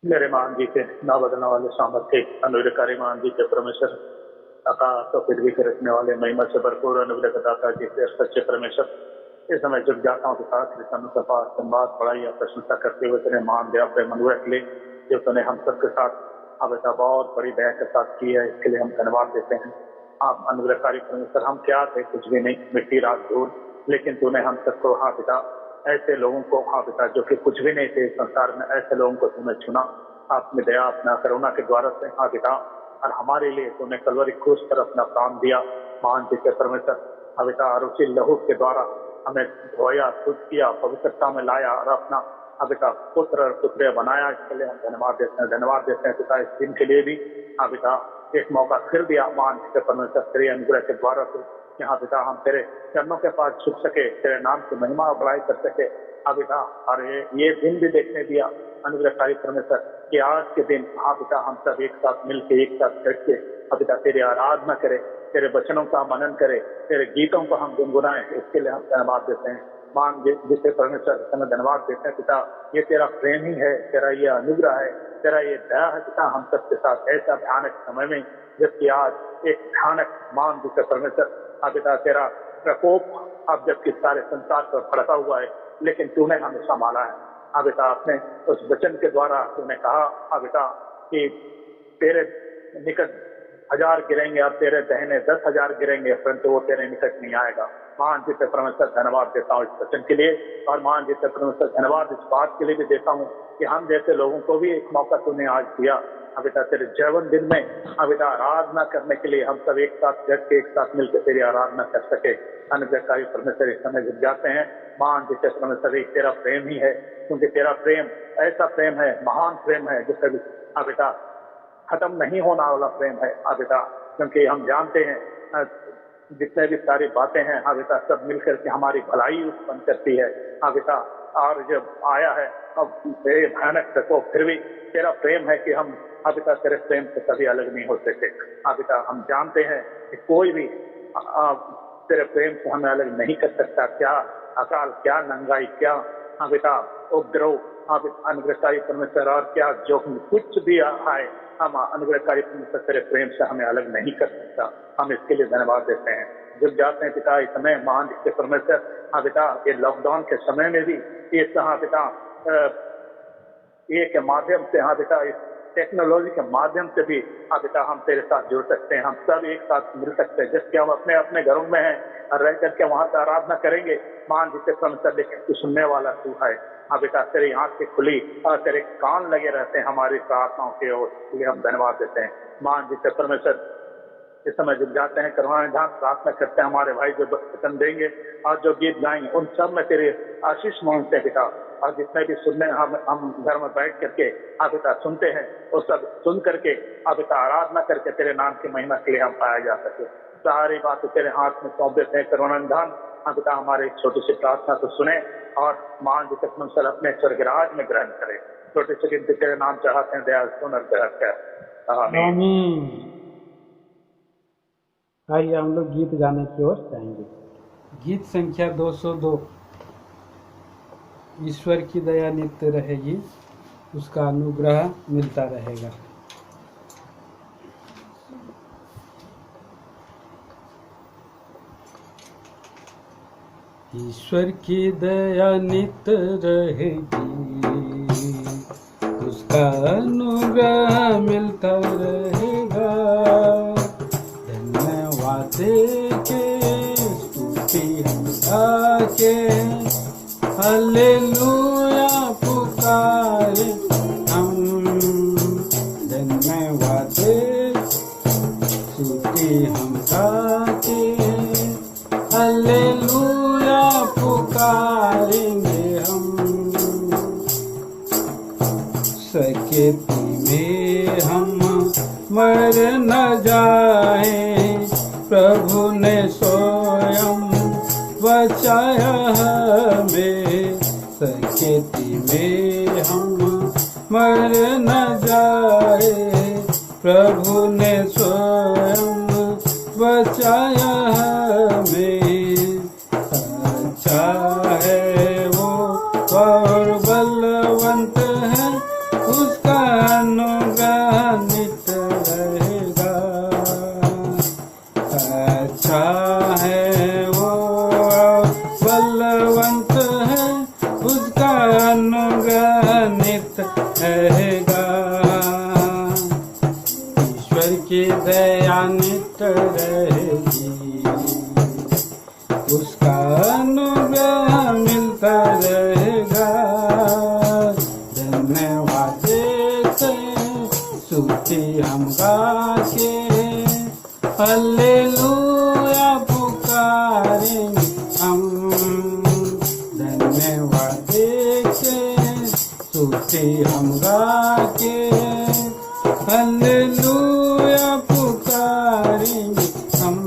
मेरे मान जी के ना बदलने वाले सामर्थ्य अनुग्रहकारी मान जी के परमेश्वर आकाश और पृथ्वी के रखने वाले महिमा से भरपूर अनुग्रहदाता जी के सच्चे परमेश्वर इस समय जब जाता हूँ तो साथ संवाद पढ़ाई या प्रशंसा करते हुए तेरे मान दया प्रेम अनुग्रह के लिए जो तूने हम सबके साथ अब ऐसा बहुत बड़ी दया के साथ की है, इसके लिए हम धन्यवाद देते हैं। आप अनुग्रहकारी परमेश्वर, हम क्या थे, कुछ भी नहीं, मिट्टी रात धूल, लेकिन तूने हम सबको हाँ पिता ऐसे लोगों को हाँ पिता जो कि कुछ भी नहीं थे संसार में, ऐसे लोगों को तूने चुना आपने दया अपना करुणा के द्वारा से हाँ पिता, और हमारे लिए तूने कलवरी क्रूस पर अपना प्राण दिया महान जी के परमेश्वर हाँ पिता, और उसी लहू के द्वारा हमें धोया, शुद्ध किया, पवित्रता में लाया और अपना हाँ पिता पुत्र और पुत्र बनाया। इसके लिए हम धन्यवाद देते हैं पिता, इस दिन के लिए भी हाँ पिता एक मौका फिर दिया महान जी के परमेश्वर तेरे अनुग्रह के द्वारा से यहाँ पिता हम तेरे चरणों के पास झुक सके, तेरे नाम की महिमा और बड़ाई कर सके हाँ पिता। और ये दिन भी देखने दिया अनुग्रहकारी परमेश्वर कि आज के दिन हाँ पिता हम सब एक साथ मिलके एक साथ बैठ के हाँ पिता तेरी आराधना करें, तेरे वचनों का मनन करें, तेरे गीतों को हम गुनगुनाएं। इसके लिए हम धन्यवाद देते हैं मान जिसे परमेश्वर समय धन्यवाद देते हैं पिता, ये तेरा प्रेम ही है, तेरा ये अनुग्रह है, तेरा ये दया है पिता हम सबके साथ ऐसा भयानक समय में, जबकि आज एक भयानक मान जिसे परमेश्वर हाँ पिता तेरा प्रकोप अब जबकि सारे संसार पर भड़का हुआ है, लेकिन तूने हमें संभाला है हाँ बेटा। आपने उस वचन के द्वारा तूने कहा हाँ बेटा कि तेरे निकट 1000 गिरेंगे और तेरे दहने 10,000 गिरेंगे, परंतु वो तेरे निकट नहीं आएगा। महान जी से परमेश्वर धन्यवाद देता हूँ इस वचन के लिए, और महान जी से परमेश्वर धन्यवाद इस बात के लिए भी देता हूँ कि हम जैसे लोगों को भी एक मौका तूने आज दिया हाँ बेटा तेरे जीवन दिन में हाँ बेटा आराधना करने के लिए, हम सब एक साथ बैठ के एक साथ मिलकर तेरी आराधना कर सके। अनुग्रहकारी परमेश्वर इस समय जुट जाते हैं महान जी से परमेश्वर, एक तेरा प्रेम ही है, क्योंकि तेरा प्रेम ऐसा प्रेम है, महान प्रेम है जो कभी हाँ बेटा खत्म नहीं होने वाला प्रेम है हाँ बेटा, क्योंकि हम जानते हैं जितने भी सारी बातें हैं हाँ बेटा सब मिलकर के हमारी भलाई उत्पन्न करती है हाँ बेटा। और जब आया है अब भयानक तको फिर भी तेरा प्रेम है कि हम हाँ बेटा तेरे प्रेम से कभी अलग नहीं हो सकते हाँ बेटा। हम जानते हैं कि कोई भी तेरे प्रेम से हमें अलग नहीं कर सकता, क्या अकाल, क्या नंगाई, क्या हाँ बेटा उपद्रव हाँ अनुग्रहकारी परमेश्वर, और क्या जोखिम कुछ भी आए हम अनुग्रहकारी परमेश्वर तेरे प्रेम से हमें अलग नहीं कर सकता। हम इसके लिए धन्यवाद देते हैं। जब जाते हैं पिता इस समय महान के परमेश्वर हाँ बेटा ये लॉकडाउन के समय में भी ये हाँ बेटा ये के माध्यम से हाँ बेटा इस टेक्नोलॉजी के माध्यम से भी हाँ बेटा हम तेरे साथ जुड़ सकते हैं, हम सब एक साथ मिल सकते हैं, जबकि हम अपने अपने घरों में हैं और रह करके वहां से आराधना करेंगे मान जिसे परमेश्वर, लेकिन तू सुनने वाला तू है हाँ बेटा। तेरी आंखें खुली और तेरे कान लगे रहते हैं हमारी प्रार्थनाओं के ओर, इसलिए हम धन्यवाद देते हैं मान जिसे परमेश्वर। इस समय जब जाते हैं करवाने जहाँ प्रार्थना करते हैं हमारे भाई जो वचन देंगे और जो गीत गाएंगे उन सब में तेरे आशीष मांगते हैं पिता, और जितने भी सुनने हम घर में बैठ करके हाँ पिता सुनते हैं वो सब सुन करके हाँ पिता आराधना करके तेरे नाम की महिमा के लिए हम पाया जा सके। सारी बातें तेरे हाथ में सौंप देते हैं करुणानिधान हाँ पिता, हमारे छोटी सी प्रार्थना को सुने और मान जी तक अपने स्वर्गराज में ग्रहण करे। छोटे से गिनती तेरे नाम चाहते हैं, दया सुन और ग्रहण कर आमीन। आइए हम लोग गीत गाने की ओर जाएंगे। गीत संख्या 202। ईश्वर की दया नित्य रहेगी, उसका अनुग्रह मिलता रहेगा। ईश्वर की दया नित्य रहेगी, उसका अनुग्रह मिलता रहेगा। धन्यवाद के स्तुति हम गाके, हालेलुया पुकारे हम। धन्यवाद स्तुति हम गाके, हालेलुया पुकारेंगे हम। सकेती में हम मर न जाए, प्रभु ने स्वयं बचाया हमें। सकेती में हम मर न जाए, प्रभु ने स्वयं बचाया हमें। अच्छा है वो और बलवंत है, उसका अनुग्रह नित्य रहेगा। ईश्वर की दया नित्य रहेगी, उसका अनुग्रह मिलता रहेगा। धन्यवाद देते स्तुति हम गा के, हालेलुया पुकारेंगे हम। धन्यवाद देते स्तुति हम गा के, हालेलुया पुकारेंगे हम।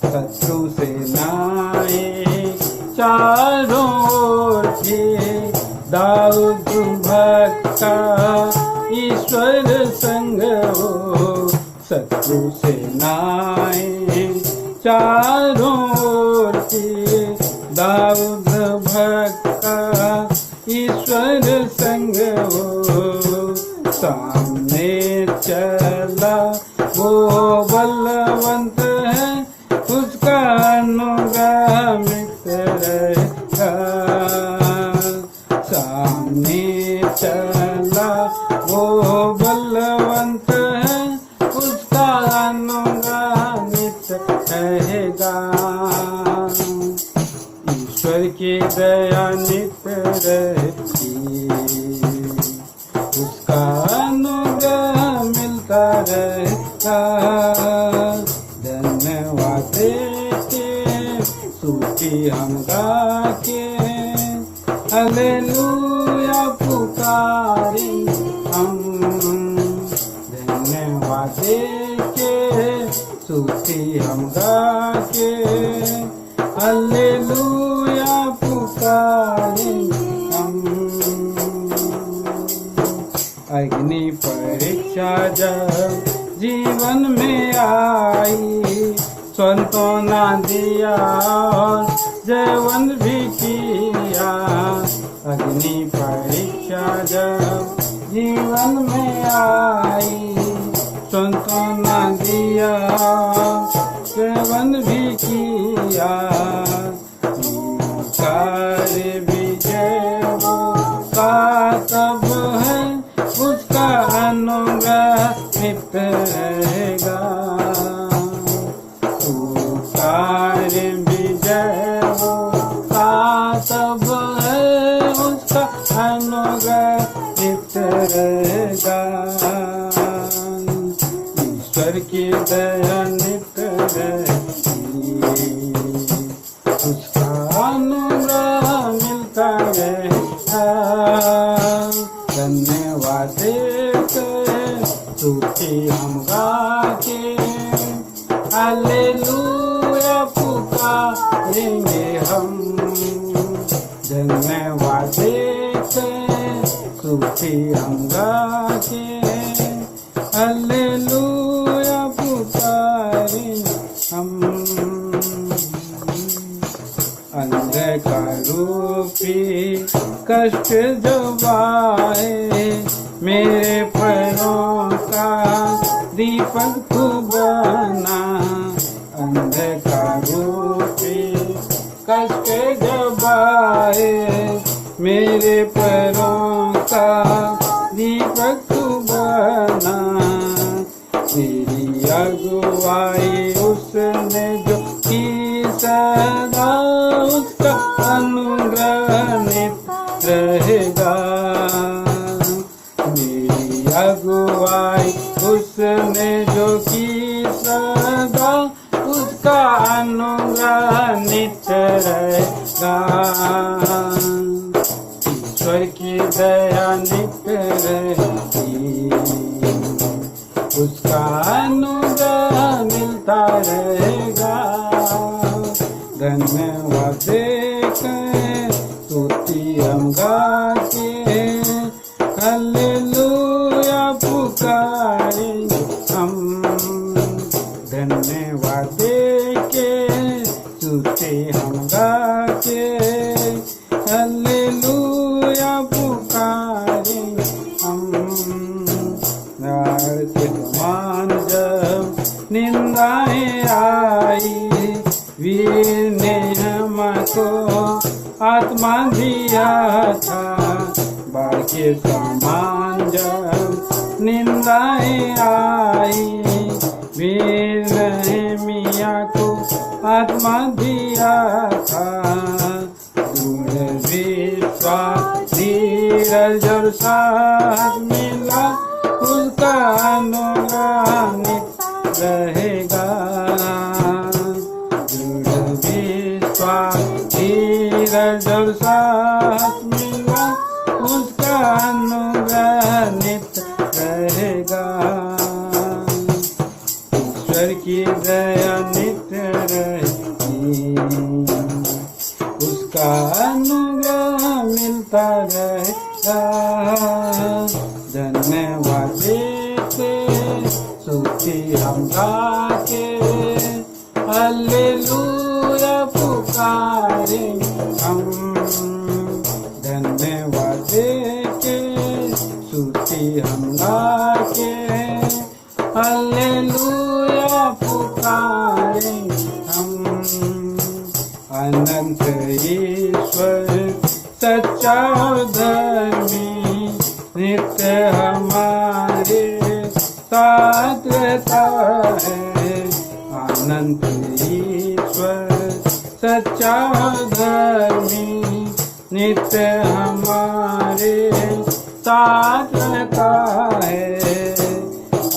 शत्रु सेनाएं चारों ओर थे, दाऊद भक्त ईश्वर संग हो। शत्रु सेनाएं चारों ओर थे, दाऊद भक्त ईश्वर संग हो। सामने चला वो बलवंत है, उसका अनुग्रह मित्र रहेगा। सामने चला वो बलवंत है, उसका अनुग्रह मित्र रहेगा। ईश्वर की दया नित्य रहेगी, उसका अनुग्रह मिलता रहेगा। धन्यवाद देते स्तुति हम गा के, हालेलुया पुकारेंगे हम। धन्यवाद देते स्तुति हम गा के, हालेलुया पुकारेंगे हम। अग्नि परीक्षा जब जीवन में आई, सांत्वना दिया और जयवन भी किया। अग्नि परीक्षा जब जीवन में आई, सांत्वना दिया जयवन भी किया। कार्य विजय वो का तब है, उसका अनुग्रह नित्य रहेगा। कार्य विजय वो का तब है, उसका अनुग्रह नित्य रहेगा। ईश्वर की दया नित्य रहेगी, उसका अनुग्रह मिलता रहेगा। धन्यवाद देते स्तुति हम गा के, हालेलुया पुकारेंगे हम। धन्यवाद देते स्तुति हम गा के, हालेलुया पुकारेंगे हम। अंधकार रूपी कष्ट जब आए, मेरे पैरों का दीपक तू बना। अंधकार रूपी कष्ट जब आए, मेरे पैरों का दीपक तू बना। तेरी अगुवाई उसने जो की सदा, उसका अनुग्रह नित्य रहेगा। मेरी अगुवाई उसने जो की सदा, उसका अनुग्रह नित्य रहेगा। ईश्वर की दया नित्य रहेगी, उसका अनुग्रह मिलता रहेगा। धन्यवाद देकर स्तुति हम गा के, हालेलुया पुकारेंगे हम। धन्यवाद देके स्तुति हम गा के, हालेलुया पुकारेंगे हम। नार के समान जब निंदाएं आई, वीर ने हमको आत्मा दिया था। बाढ़ के समान जब निंदाएं आई, वीर नहमीया को आत्मा दिया था। दृढ़ विश्वास धीरज और साथ मिला, उसका अनुग्रह नित्य रहेगा। दृढ़ विश्वास धीरज और साथ मिला, उसका अनुग्रह नित्य रहेगा। ईश्वर की दया नित्य रहेगी, उसका अनुग्रह मिलता रहेगा। धन्यवाद देते स्तुति हम गाके, हालेलुया पुकारे हम। धन्यवाद देके स्तुति हम गाके, हालेलुया पुकारे हम। अनंत ईश्वर सच्चा धर्मी नित्य हमारे साथ रहता है। अनंत ईश्वर सच्चा धर्मी नित्य हमारे साथ रहता है।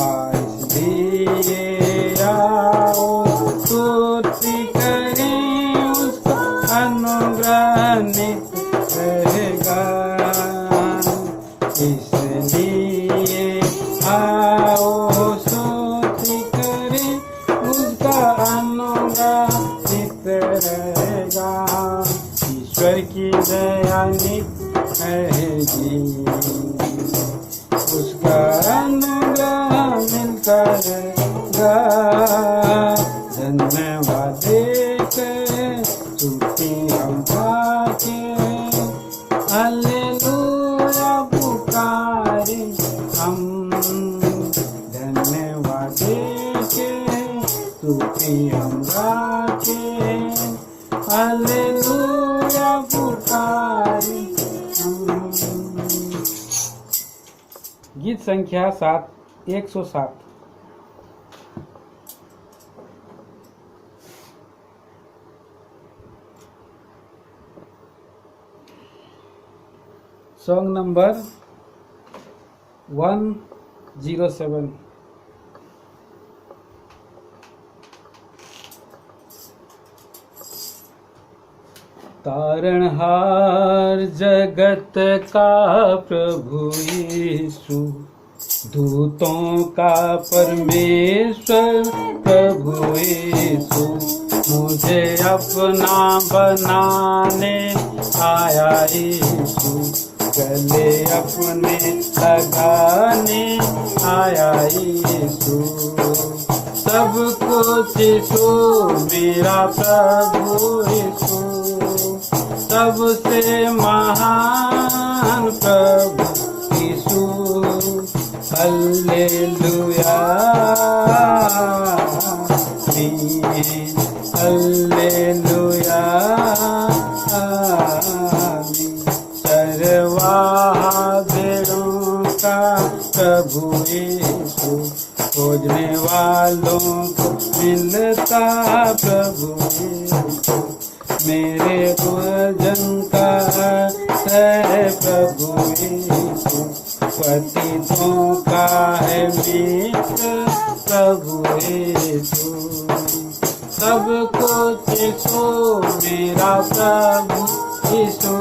आज दिए आओ स्तुति करें, उसका अनुग्रह नित्य रहेगा। इसलिए आओ स्तुति करें, उसका अनुग्रह नित्य रहेगा। ईश्वर की दया नित्य रहेगी, उसका अनुग्रह मिलता रहेगा। धन्यवाद देते स्तुति हम गाके, हालेलुया पुकारे हम। धन्यवाद देते स्तुति हम गाके, हालेलुया पुकारे हम। गीत संख्या 107। Song number 107। तारणहार जगत का प्रभु यीशु, दूतों का परमेश्वर प्रभु यीशु, मुझे अपना बनाने आया यीशु, गले अपने लगाने आया यीशु। सब कुछ यीशु मेरा प्रभु यीशु, सबसे महान प्रभु यीशु। हालेलुया आमीन, हालेलुया आमीन। सर्वहादिरों का प्रभु यीशु, खोजने वालों को मिलता प्रभु यीशु। मेरे भोजन का है प्रभु यीशु, पतितों का है मित्र प्रभु यीशु। सब कुछ यीशु मेरा प्रभु यीशु,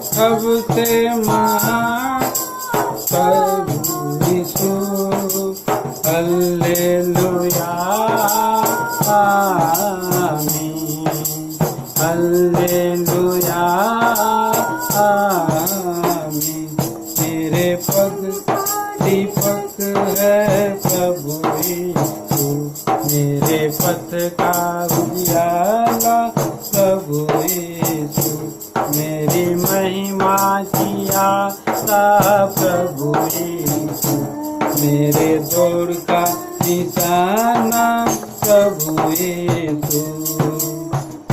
सबसे महान प्रभु यीशु। हालेलुया आमीन, हालेलुया आमीन। मेरे पग दीपक है प्रभु यीशु, मेरे पथ का उजियारा प्रभु यीशु। मेरी महिमा किया सा प्रभु यीशु, मेरे दौड़ का निशाना प्रभु यीशु।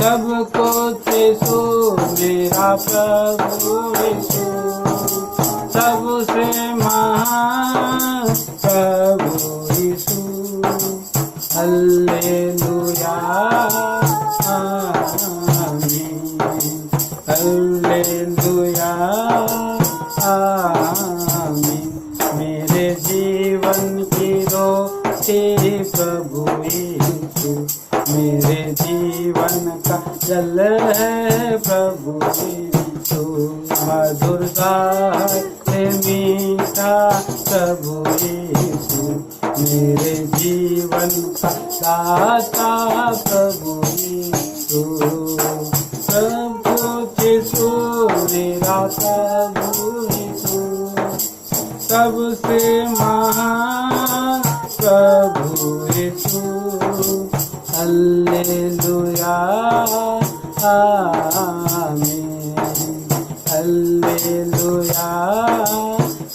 सबको यीशु मेरा प्रभु यीशु, सबसे महान प्रभु यीशु। हालेलुया आमीन, हालेलुया आमीन। मेरे जीवन की रोटी प्रभु यीशु, मेरे जीवन का जल है प्रभु यीशु। मधुरता से मीठा प्रभु यीशु, मेरे जीवन का दाता प्रभु यीशु। प्रभु यीशु मेरा प्रभु यीशु, सबसे महान प्रभु यीशु। हालेलुया आमीन, हालेलुया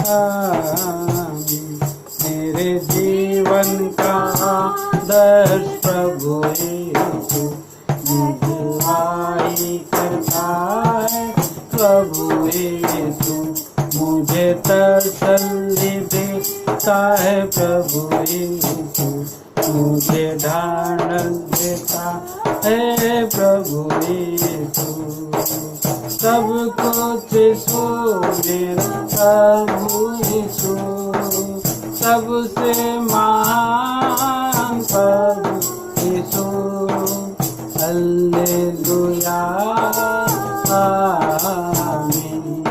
आमीन। मेरे जीवन का आदर्श प्रभु यीशु, मुझे करता है प्रभु यीशु, मुझे तसल्ली देता है प्रभु यीशु, मुझे ढाल देता है प्रभु यीशु। सबको यीशु मेरा प्रभु यीशु, सबसे महान प्रभु यीशु। हालेलुया आमीन,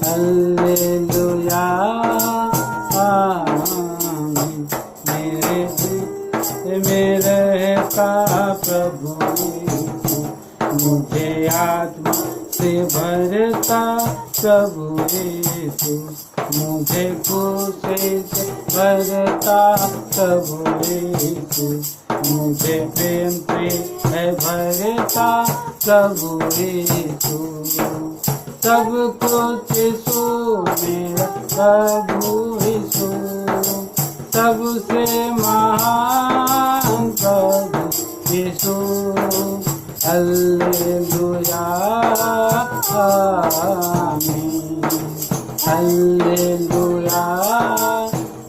हालेलुया आमीन। मेरे का प्रभु यीशु, मुझे आत्मा से भरता प्रभु यीशु, मुझे खुशी से भरता प्रभु यीशु, मुझे प्रेम से भरता प्रभु यीशु। सबको यीशु मेरा प्रभु यीशु, सबसे महान प्रभु यीशु। हालेलुया आमीन, हालेलुया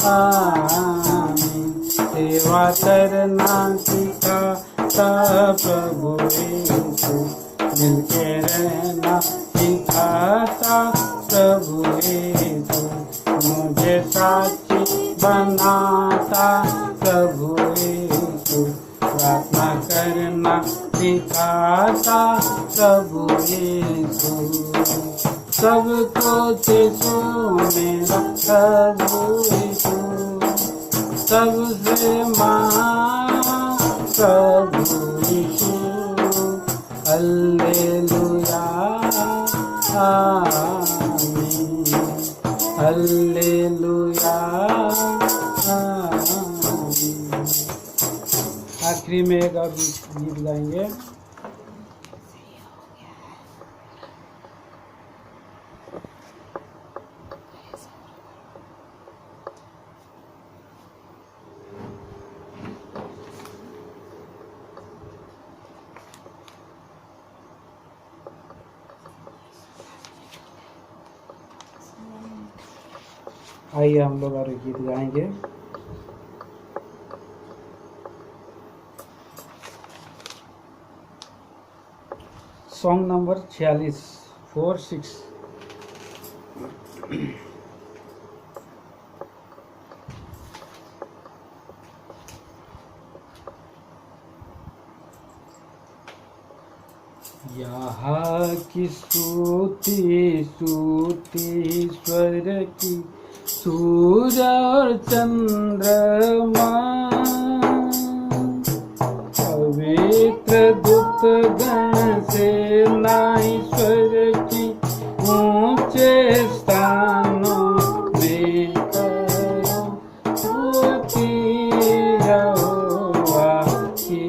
आमीन। सेवा करना सिखाता प्रभु यीशु, मिलके रहना सिखाता प्रभु यीशु, मुझे साथी बनाता प्रभु यीशु, प्रार्थना करना सिखाता प्रभु यीशु। सबको यीशु मेरा प्रभु यीशु, सबसे महान प्रभु यीशु। हालेलुया आमीन, हालेलुया आमीन। आखिरी में एक और गीत गाएंगे। आइए हम लोग और गीत गाएंगे। Song number 46 4-6। यहाँ की स्तुति स्तुति ईश्वर की, सूर्य और चंद्रमा, पवित्र दूत गण सेना ईश्वर की, ऊंचे स्थानों में करो स्तुति यहोवा की।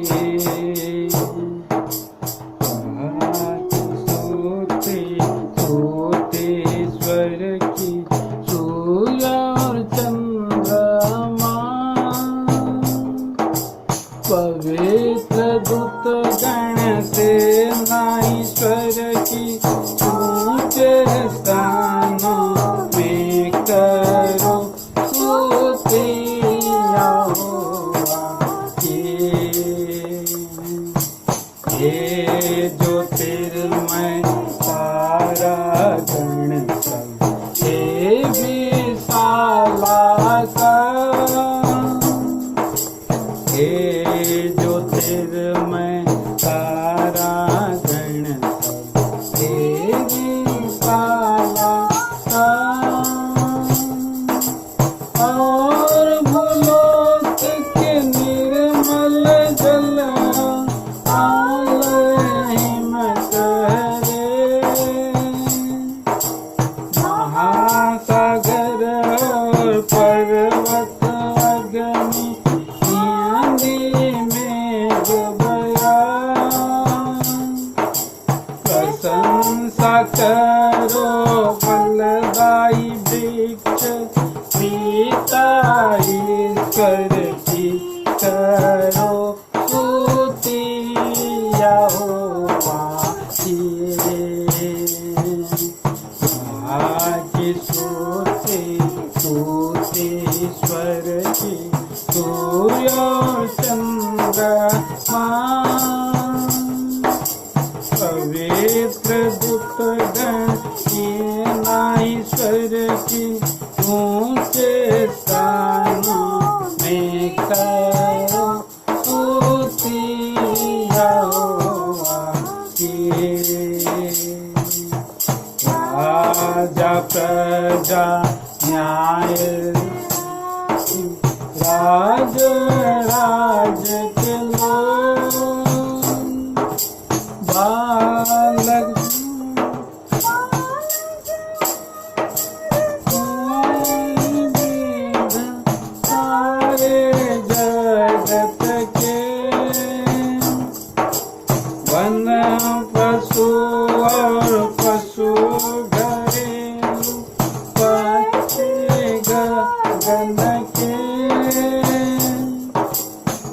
स्तुति स्तुति ईश्वर की, सूर्य और चंद्रमा, पवित्र दूत गण से गण सब हे विशाला का, हे ज्योतिर्मय तारा गण सब हे विशाला का, और भूलोक के निर्मल जल हिम्मत रे, महासागर और पर्वत अग्नि आंधी मेघ बया, प्रशंसा करो बलदाई वृक्ष पिता ईश्वर की करो स्तुति यहोवा की, की स्तुति ईश्वर की, सूर्य चंद्रमा पवित्र दुख गण ईश्वर की, ऊंचे स्थानों में करो स्तुति यहोवा की, राजा प्रजा न्याय राज राज के लोग, बालक सारे जगत के, वन पशु और पशु घरेलू पक्षी गगन के,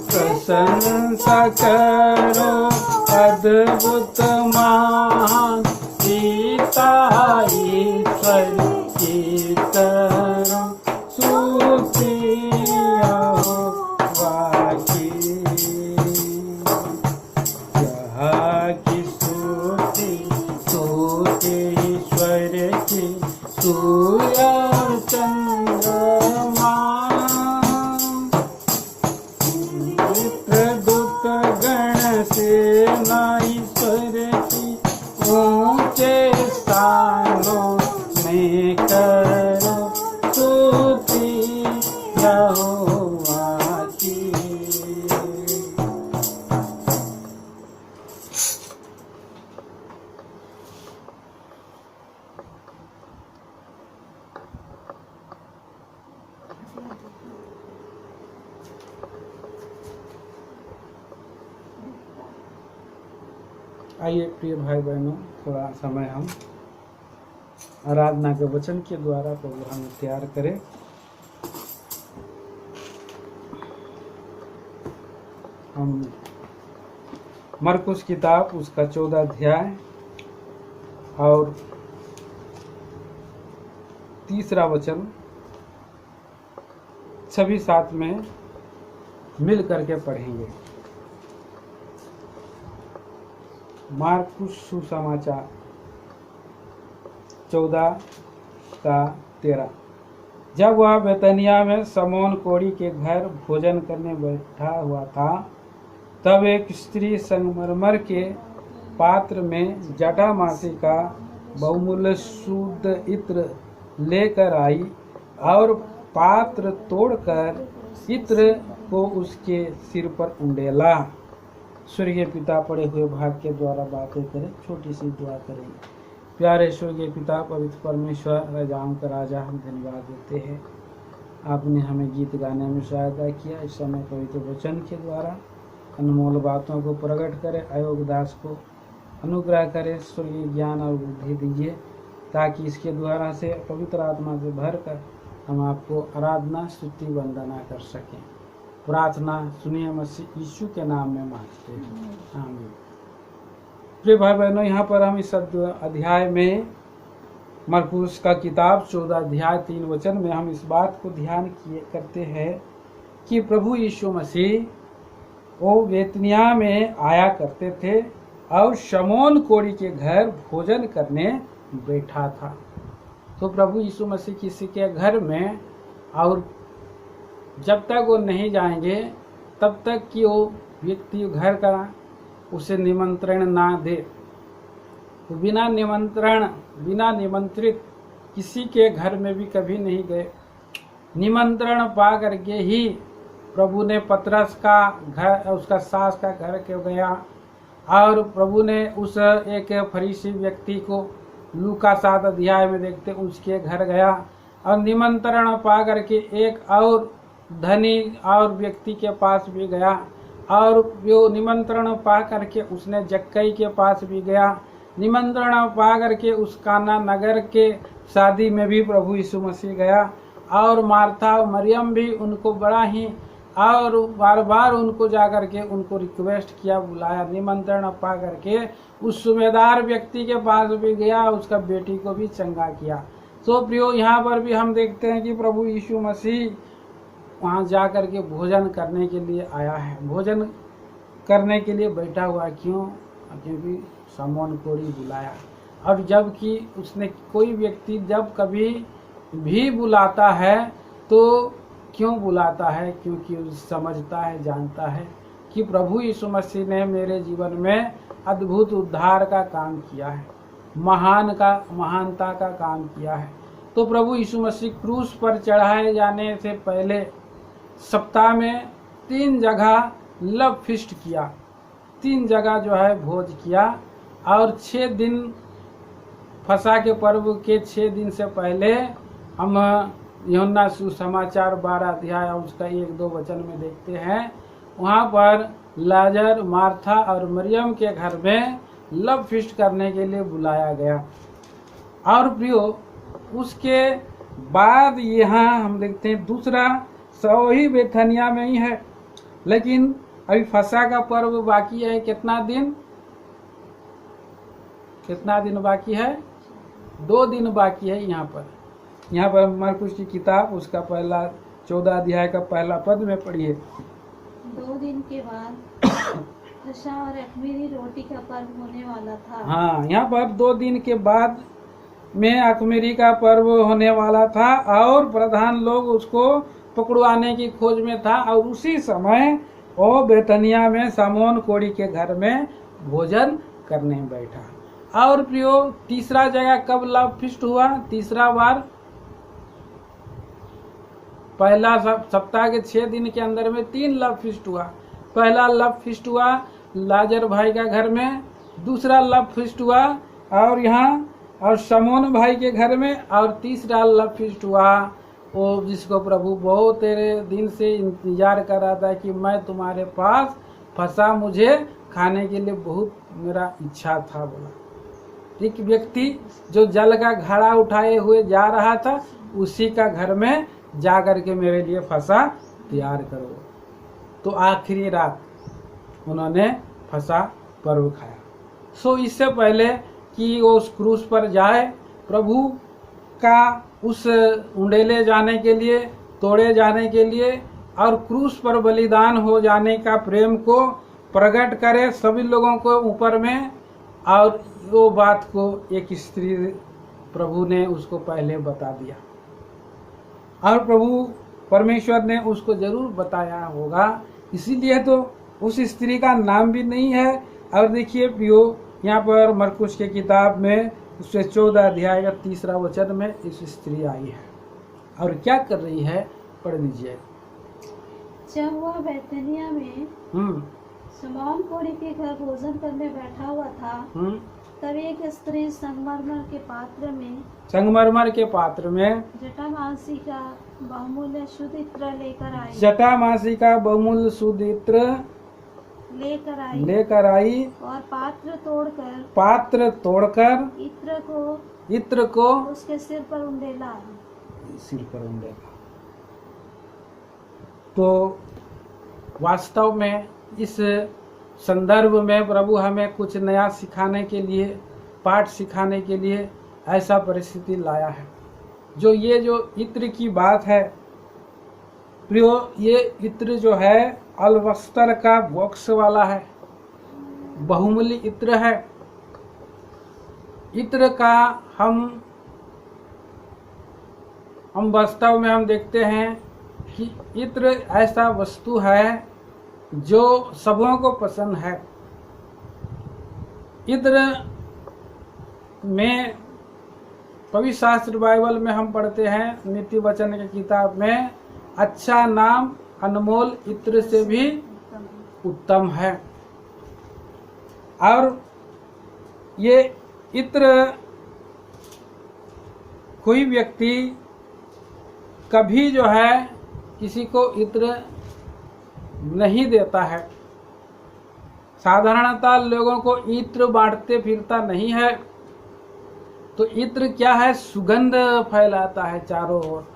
प्रशंसा करो अद्भुत महान पिता ईश्वर की करो स्तुति यहोवा की, यह की स्तुति ईश्वर की, सूर्य चंद्रमा प्रदूत गण सेना ईश्वर की, ऊंचे स्थानों में करो स्तुति यहोवा की। आइए प्रिय भाई बहनों, थोड़ा समय हम आराधना के वचन के द्वारा प्रभु हमें तैयार करें। हम मरकुस किताब उसका 14 अध्याय और 3 वचन सभी साथ में मिल करके पढ़ेंगे। मार्कुस सुसमाचार 14:13। जब वह बेतनिया में समौन कोढ़ी के घर भोजन करने बैठा हुआ था, तब एक स्त्री संगमरमर के पात्र में जटामासी का बहुमूल्य शुद्ध इत्र लेकर आई और पात्र तोड़कर इत्र को उसके सिर पर उंडेला। स्वर्गीय पिता पढ़े हुए भाग के द्वारा बातें करें, छोटी सी दुआ करेंगे। प्यारे स्वर्गीय पिता पवित्र परमेश्वर राजाओं का राजा, हम धन्यवाद देते हैं, आपने हमें गीत गाने में सहायता किया। इस समय पवित्र वचन के द्वारा अनमोल बातों को प्रकट करें, अयोग्य दास को अनुग्रह करें, स्वर्गीय ज्ञान और बुद्धि दीजिए, ताकि इसके द्वारा से पवित्र आत्मा से भरकर हम आपको आराधना स्तुति वंदना कर सकें। प्रार्थना सुनिए मसीह यीशु के नाम में मांगते हैं, आमीन। प्रिय भाई बहनों, यहाँ पर हम इस अध्याय में मरकुस का किताब 14 अध्याय 3 वचन में हम इस बात को ध्यान करते हैं कि प्रभु यीशु मसीह वो बेतनिया में आया करते थे और शमौन कोढ़ी के घर भोजन करने बैठा था। तो प्रभु यीशु मसीह किसी के घर में, और जब तक वो नहीं जाएंगे तब तक कि वो व्यक्ति घर का उसे निमंत्रण ना दे। तो बिना निमंत्रित किसी के घर में भी कभी नहीं गए। निमंत्रण पा करके ही प्रभु ने पतरस का घर, उसका सास का घर क्यों गया, और प्रभु ने उस एक फरीसी व्यक्ति को लूका 7 अध्याय में देखते उसके घर गया, और निमंत्रण पा करके एक और धनी और व्यक्ति के पास भी गया, और वो निमंत्रण पा करके उसने जक्कई के पास भी गया। निमंत्रण पा करके उस काना नगर के शादी में भी प्रभु यीशु मसीह गया, और मार्था और मरियम भी उनको बड़ा ही और बार बार उनको जा करके उनको रिक्वेस्ट किया, बुलाया। निमंत्रण पा करके उस सूबेदार व्यक्ति के पास भी गया, उसका बेटी को भी चंगा किया। तो प्रियो, यहाँ पर भी हम देखते हैं कि प्रभु यीशु मसीह वहाँ जा करके भोजन करने के लिए आया है, भोजन करने के लिए बैठा हुआ। क्यों? क्योंकि समौन कोढ़ी बुलाया। और जबकि उसने कोई व्यक्ति जब कभी भी बुलाता है तो क्यों बुलाता है? क्योंकि समझता है, जानता है कि प्रभु यीशु मसीह ने मेरे जीवन में अद्भुत उद्धार का काम किया है, महानता का काम किया है। तो प्रभु यीशु मसीह क्रूस पर चढ़ाए जाने से पहले सप्ताह में 3 जगह लव फीस्ट किया, 3 जगह जो है भोज किया, और 6 दिन फसह के पर्व के 6 दिन से पहले हम यूहन्ना सुसमाचार 12 अध्याय उसका 1-2 वचन में देखते हैं, वहाँ पर लाजर, मार्था और मरियम के घर में लव फीस्ट करने के लिए बुलाया गया। और प्रियो, उसके बाद यहाँ हम देखते हैं दूसरा वही बेथनिया में ही है, लेकिन अभी फसह का पर्व बाकी है। कितना दिन बाकी है? 2 दिन बाकी है। यहाँ पर मरकुस की किताब उसका 14 अध्याय का 1 पद में पढ़िए। 2 दिन के बाद फसह और अख़मीरी रोटी का पर्व होने वाला था। हाँ, यहाँ पर 2 दिन के बाद में अख़मीरी का पर्व होने वाला था, और प्रधान लोग उसको पकड़वाने की खोज में था। और उसी समय वो बेतनिया में समौन कोढ़ी के घर में भोजन करने बैठा। और प्रियो, तीसरा जगह कब लव फीस्ट हुआ? तीसरा बार पहला सप्ताह के 6 दिन के अंदर में 3 लव फीस्ट हुआ। पहला लव फीस्ट हुआ लाजर भाई का घर में, दूसरा लव फीस्ट हुआ और यहाँ और समौन भाई के घर में, और तीसरा लव फीस्ट हुआ वो जिसको प्रभु बहुत तेरे दिन से इंतजार कर रहा था कि मैं तुम्हारे पास फंसा, मुझे खाने के लिए बहुत मेरा इच्छा था। बोला एक व्यक्ति जो जल का घड़ा उठाए हुए जा रहा था, उसी का घर में जा करके मेरे लिए फंसा तैयार करो। तो आखिरी रात उन्होंने फंसा पर्व खाया। सो इससे पहले कि वो उस क्रूस पर जाए, प्रभु का उस उंडेले जाने के लिए, तोड़े जाने के लिए और क्रूस पर बलिदान हो जाने का प्रेम को प्रकट करे सभी लोगों को ऊपर में। और वो बात को एक स्त्री प्रभु ने उसको पहले बता दिया, और प्रभु परमेश्वर ने उसको जरूर बताया होगा, इसीलिए तो उस स्त्री का नाम भी नहीं है। और देखिए प्रियो, यहाँ पर मरकुस के किताब में उससे 14 अध्याय का 3 वचन में इस स्त्री आई है और क्या कर रही है, पढ़ दीजिए। जब वह बेतनिया में समौन कोढ़ी के घर भोजन करने बैठा हुआ था, तब एक स्त्री संगमरमर के पात्र में जटामासी का बहुमूल्य शुद्ध इत्र लेकर आई और पात्र तोड़कर इत्र को उसके सिर पर उंडेला। तो वास्तव में इस संदर्भ में प्रभु हमें कुछ नया सिखाने के लिए, पाठ सिखाने के लिए ऐसा परिस्थिति लाया है। जो ये जो इत्र की बात है प्रियो, ये इत्र जो है अलवस्तर का बॉक्स वाला है, बहुमूल्य इत्र है। इत्र का हम वास्तव में हम देखते हैं कि इत्र ऐसा वस्तु है जो सबों को पसंद है। इत्र में पवित्र शास्त्र बाइबल में हम पढ़ते हैं, नीति वचन की किताब में, अच्छा नाम अनमोल इत्र से भी उत्तम है। और ये इत्र कोई व्यक्ति कभी जो है किसी को इत्र नहीं देता है। साधारणतः लोगों को इत्र बांटते फिरता नहीं है। तो इत्र क्या है? सुगंध फैलाता है चारों ओर।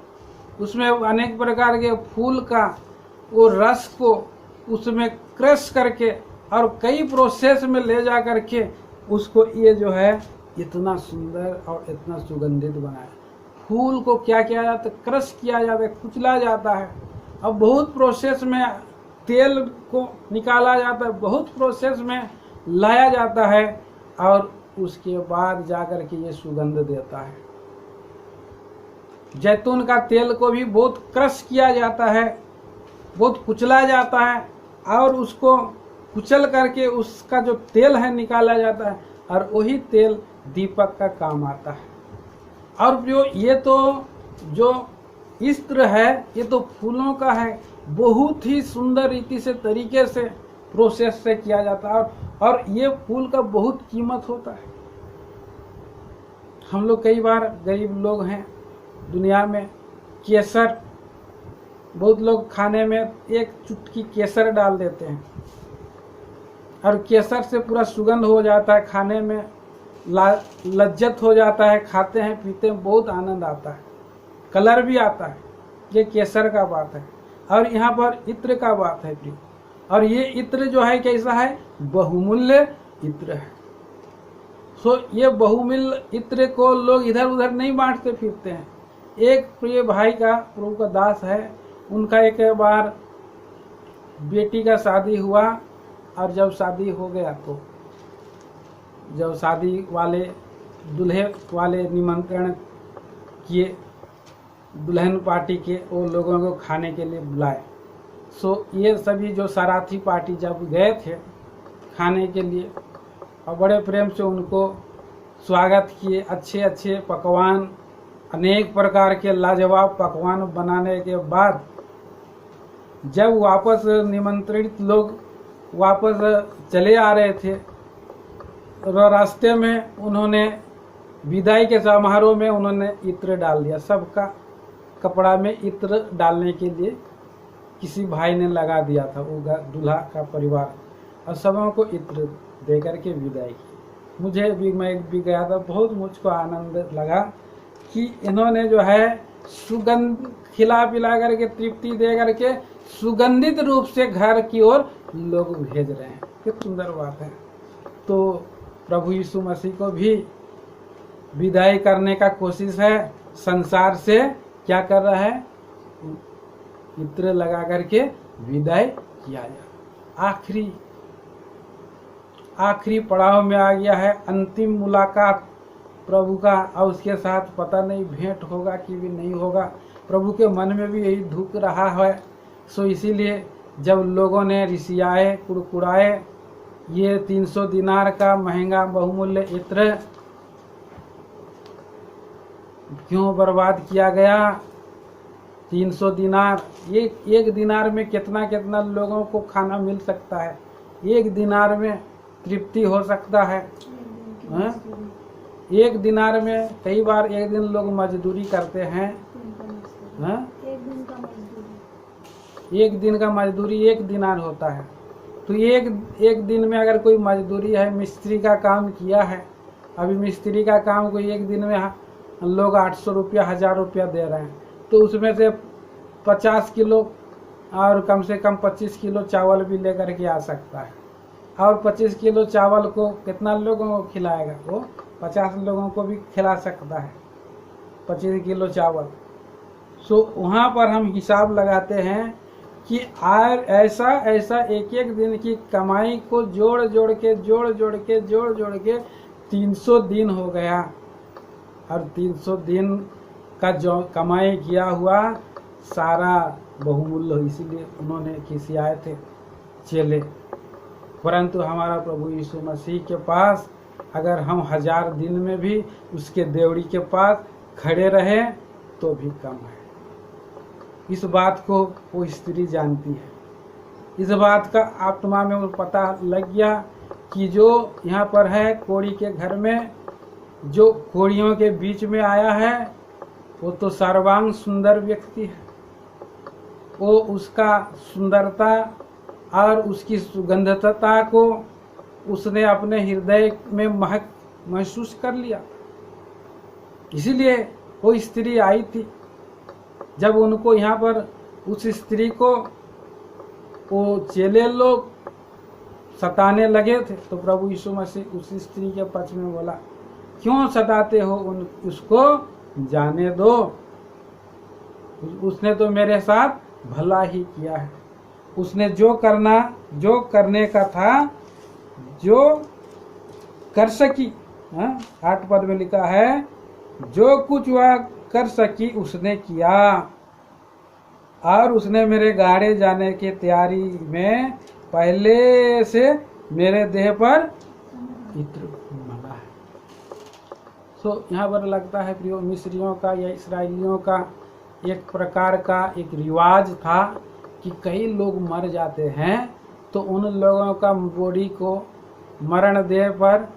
उसमें अनेक प्रकार के फूल का वो रस को उसमें क्रश करके और कई प्रोसेस में ले जा करके उसको ये जो है इतना सुंदर और इतना सुगंधित बनाया। फूल को क्या किया जाता है? क्रश किया जाता है, कुचला जाता है। अब बहुत प्रोसेस में तेल को निकाला जाता है, बहुत प्रोसेस में लाया जाता है और उसके बाद जाकर के ये सुगंध देता है। जैतून का तेल को भी बहुत क्रश किया जाता है, बहुत कुचला जाता है और उसको कुचल करके उसका जो तेल है निकाला जाता है और वही तेल दीपक का काम आता है। और जो ये तो जो इत्र है ये तो फूलों का है, बहुत ही सुंदर रीति से तरीके से प्रोसेस से किया जाता है और ये फूल का बहुत कीमत होता है। हम लोग कई बार गरीब लोग हैं दुनिया में, केसर बहुत लोग खाने में एक चुटकी केसर डाल देते हैं और केसर से पूरा सुगंध हो जाता है, खाने में लज्जत हो जाता है, खाते हैं पीते हैं बहुत आनंद आता है, कलर भी आता है। ये केसर का बात है और यहाँ पर इत्र का बात है प्रिय। और ये इत्र जो है कैसा है? बहुमूल्य इत्र है। सो ये बहुमूल्य इत्र को लोग इधर उधर नहीं बांटते फिरते हैं। एक प्रिय भाई का, प्रभु का दास है, उनका एक बार बेटी का शादी हुआ और जब शादी हो गया तो जब शादी वाले दूल्हे वाले निमंत्रण किए, दुल्हन पार्टी के वो लोगों को खाने के लिए बुलाए। सो ये सभी जो साराथी पार्टी जब गए थे खाने के लिए और बड़े प्रेम से उनको स्वागत किए, अच्छे अच्छे पकवान, अनेक प्रकार के लाजवाब पकवान बनाने के बाद जब वापस निमंत्रित लोग वापस चले आ रहे थे, रास्ते में उन्होंने विदाई के समारोह में उन्होंने इत्र डाल दिया। सबका कपड़ा में इत्र डालने के लिए किसी भाई ने लगा दिया था, वो दूल्हा का परिवार, और सबों को इत्र दे करके विदाई की। मुझे भी, मैं भी गया था, बहुत मुझको आनंद लगा कि इन्होंने जो है सुगंध खिला पिला करके तृप्ति दे करके सुगंधित रूप से घर की ओर लोग भेज रहे हैं। कितनी सुंदर बात है। तो प्रभु यीशु मसीह को भी विदाई करने का कोशिश है, संसार से क्या कर रहा है? इत्र लगा करके विदाई किया जाए। आखिरी पड़ाव में आ गया है, अंतिम मुलाकात प्रभु का, और उसके साथ पता नहीं भेंट होगा कि भी नहीं होगा। प्रभु के मन में भी यही धुक रहा है। सो इसीलिए जब लोगों ने रिसियाए, कुड़कुड़ाए, ये 300 दिनार का महंगा बहुमूल्य इत्र क्यों बर्बाद किया गया? 300 दिनार, एक दिनार में कितना कितना लोगों को खाना मिल सकता है, एक दिनार में तृप्ति हो सकता है। एक दिनार में कई बार एक दिन लोग मजदूरी करते हैं। एक दिन का मजदूरी 1 दिनार होता है। तो एक दिन में अगर कोई मजदूरी है, मिस्त्री का काम किया है, अभी मिस्त्री का काम कोई एक दिन में लोग 800 रुपया 1000 रुपया दे रहे हैं, तो उसमें से 50 किलो और कम से कम 25 किलो चावल भी लेकर के आ सकता है। और 25 किलो चावल को कितना लोगों को खिलाएगा? वो 50 लोगों को भी खिला सकता है 25 किलो चावल। सो वहाँ पर हम हिसाब लगाते हैं कि ऐसा एक दिन की कमाई को जोड़ जोड़ के 300 दिन हो गया। और 300 दिन का जो कमाई किया हुआ सारा बहुमूल्य हो, इसीलिए उन्होंने खिसियाए थे चेले। परंतु हमारा प्रभु यीशु मसीह के पास अगर हम 1000 दिन में भी उसके देवड़ी के पास खड़े रहे तो भी कम है। इस बात को वो स्त्री जानती है। इस बात का आत्मा में वो पता लग गया कि जो यहाँ पर है कोढ़ी के घर में, जो कोढ़ियों के बीच में आया है, वो तो सर्वांग सुंदर व्यक्ति है। वो उसका सुंदरता और उसकी सुगंधता को उसने अपने हृदय में महसूस कर लिया। इसीलिए वो स्त्री आई थी। जब उनको यहाँ पर उस स्त्री को वो चेले लोग सताने लगे थे तो प्रभु यीशु मसीह उस स्त्री के पक्ष में बोला, क्यों सताते हो उसको, जाने दो, उसने तो मेरे साथ भला ही किया है। उसने जो करने का था, जो कर सकी, 8 पद में लिखा है, जो कुछ वह कर सकी उसने किया, और उसने मेरे गाड़े जाने की तैयारी में पहले से मेरे देह पर इत्र मला है। सो यहाँ पर लगता है प्रियो, मिस्रियों का या इसराइलियों का एक प्रकार का एक रिवाज था कि कई लोग मर जाते हैं तो उन लोगों का बॉडी को मरण देह पर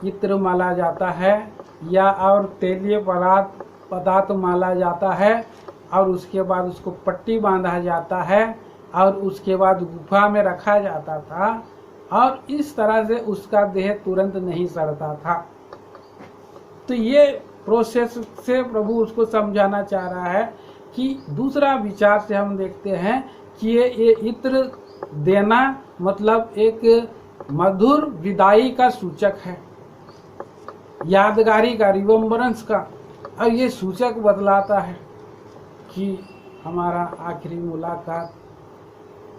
इत्र माला जाता है या और तेलीय पदार्थ माला जाता है, और उसके बाद उसको पट्टी बांधा जाता है और उसके बाद गुफा में रखा जाता था, और इस तरह से उसका देह तुरंत नहीं सड़ता था। तो ये प्रोसेस से प्रभु उसको समझाना चाह रहा है कि दूसरा विचार से हम देखते हैं कि ये इत्र देना मतलब एक मधुर विदाई का सूचक है, यादगारी का, रिमेम्बरेंस का, और ये सूचक बतलाता है कि हमारा आखिरी मुलाकात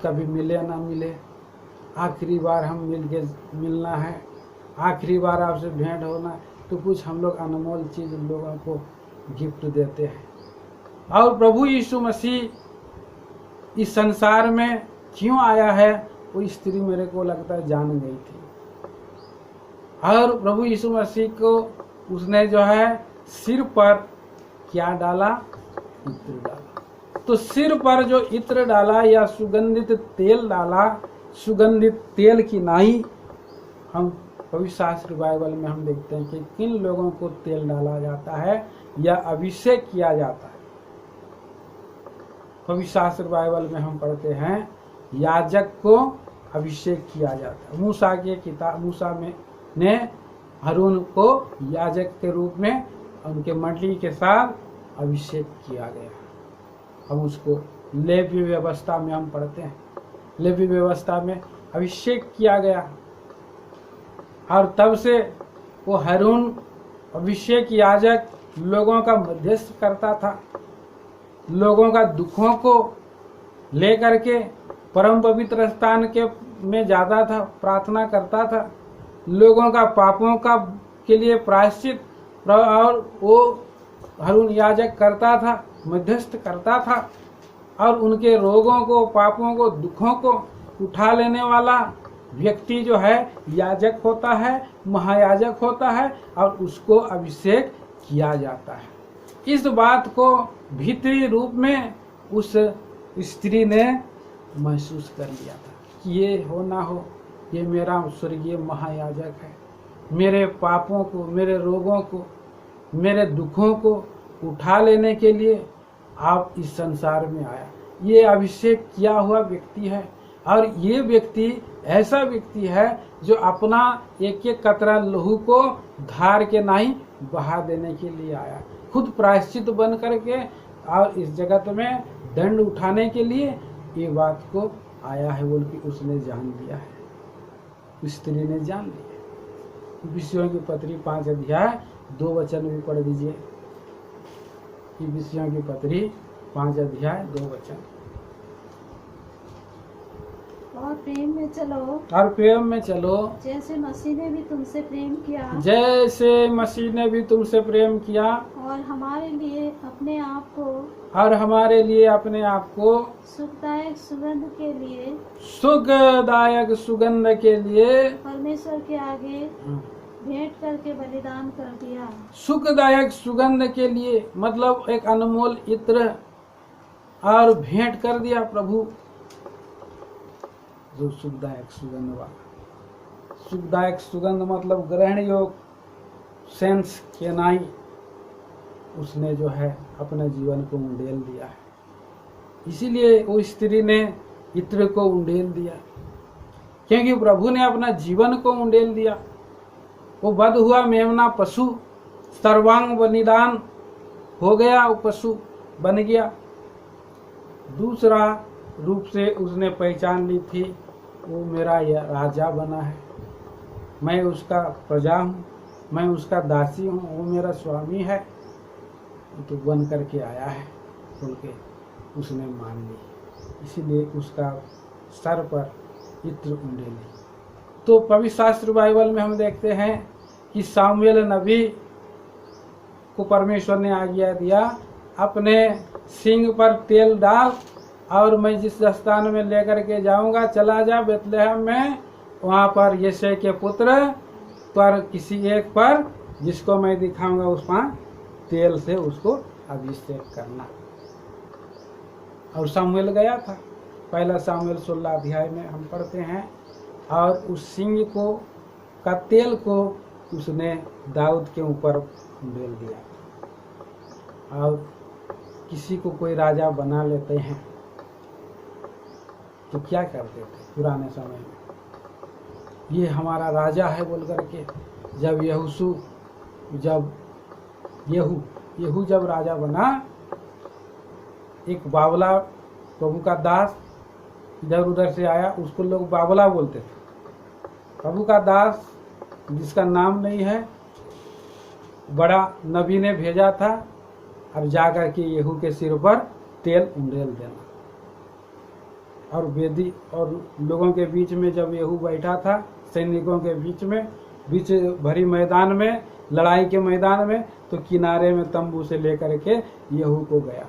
कभी मिले ना मिले, आखिरी बार हम मिलना है, आखिरी बार आपसे भेंट होना है, तो कुछ हम लोग अनमोल चीज लोगों को गिफ्ट देते हैं। और प्रभु यीशु मसीह इस संसार में क्यों आया है वो स्त्री मेरे को लगता है जान गई थी। और प्रभु यीशु मसीह को उसने जो है सिर पर क्या डाला, इत्र डाला। तो सिर पर जो इत्र डाला या सुगंधित तेल डाला, सुगंधित तेल की नाई हम पवित्र शास्त्र बाइबल में हम देखते हैं कि किन लोगों को तेल डाला जाता है या अभिषेक किया जाता है। पवित्र शास्त्र बाइबल में हम पढ़ते हैं याजक को अभिषेक किया जाता है। मूसा के किताब, मूसा में ने हारून को याजक के रूप में उनके मंडली के साथ अभिषेक किया गया। हम उसको लेवी व्यवस्था में हम पढ़ते हैं, लेवी व्यवस्था में अभिषेक किया गया, और तब से वो हारून अभिषेक याजक लोगों का मध्यस्थ करता था, लोगों का दुखों को लेकर के परम पवित्र स्थान के में जाता था, प्रार्थना करता था, लोगों का पापों का के लिए प्रायश्चित और वो हारून याजक करता था, मध्यस्थ करता था, और उनके रोगों को, पापों को, दुखों को उठा लेने वाला व्यक्ति जो है याजक होता है, महायाजक होता है, और उसको अभिषेक किया जाता है। इस बात को भीतरी रूप में उस स्त्री ने महसूस कर लिया था कि ये हो ना हो, ये मेरा स्वर्गीय महायाजक है, मेरे पापों को, मेरे रोगों को, मेरे दुखों को उठा लेने के लिए आप इस संसार में आया। ये अभिषेक किया हुआ व्यक्ति है, और ये व्यक्ति ऐसा व्यक्ति है जो अपना एक एक कतरा लहू को धार के नहीं बहा देने के लिए आया, खुद प्रायश्चित बन करके, और इस जगत में दंड उठाने के लिए ये बात को आया है बोल के उसने जान लिया है, स्त्री ने जान लिया। विषयों की पत्री 5 अध्याय 2 वचन भी पढ़ दीजिए। विषयों की पत्री 5 अध्याय 2 वचन। और प्रेम में चलो, और प्रेम में चलो, जैसे मसीह ने भी तुमसे प्रेम किया, जैसे मसीह ने भी तुमसे प्रेम किया, और हमारे लिए अपने आप को, और हमारे लिए अपने आप को सुखदायक सुगंध के लिए, सुखदायक सुगंध के लिए परमेश्वर के आगे भेंट करके बलिदान कर दिया। सुखदायक सुगंध के लिए मतलब एक अनमोल इत्र और भेंट कर दिया प्रभु। जो सुखदायक सुगंध वाला, सुखदायक सुगंध मतलब ग्रहण योग सेंस के नाई, उसने जो है अपने जीवन को उंडेल दिया है। इसीलिए वो स्त्री ने इत्र को उंडेल दिया, क्योंकि प्रभु ने अपना जीवन को उंडेल दिया। वो वध हुआ मेमना पशु, सर्वांग बलिदान हो गया, वो पशु बन गया। दूसरा रूप से उसने पहचान ली थी, वो मेरा राजा बना है, मैं उसका प्रजा हूँ, मैं उसका दासी हूँ, वो मेरा स्वामी है, तो बन करके आया है बोल के उसने मान ली। इसीलिए उसका सर पर इत्र उंडेली। तो पवित्र शास्त्र बाइबल में हम देखते हैं कि सामुएल नबी को परमेश्वर ने आज्ञा दिया, अपने सींग पर तेल डाल और मैं जिस स्थान में लेकर के जाऊंगा चला जा बेतलेहम में, वहाँ पर यिशै के पुत्र पर किसी एक पर जिसको मैं दिखाऊंगा उस पर तेल से उसको अभिषेक करना। और सामुएल गया था, पहला सामुएल 16 अध्याय में हम पढ़ते हैं, और उस सिंह को का तेल को उसने दाऊद के ऊपर डाल दिया। और किसी को कोई राजा बना लेते हैं तो क्या करते थे पुराने समय में, ये हमारा राजा है बोल करके। जब यहू जब राजा बना, एक बावला प्रभु का दास इधर उधर से आया, उसको लोग बावला बोलते थे। प्रभु का दास जिसका नाम नहीं है, बड़ा नबी ने भेजा था और जाकर के यहू के सिर पर तेल उंडेल देना। और वेदी और लोगों के बीच में जब यहू बैठा था, सैनिकों के बीच भरी मैदान में, लड़ाई के मैदान में, तो किनारे में तंबू से लेकर के यहू को गया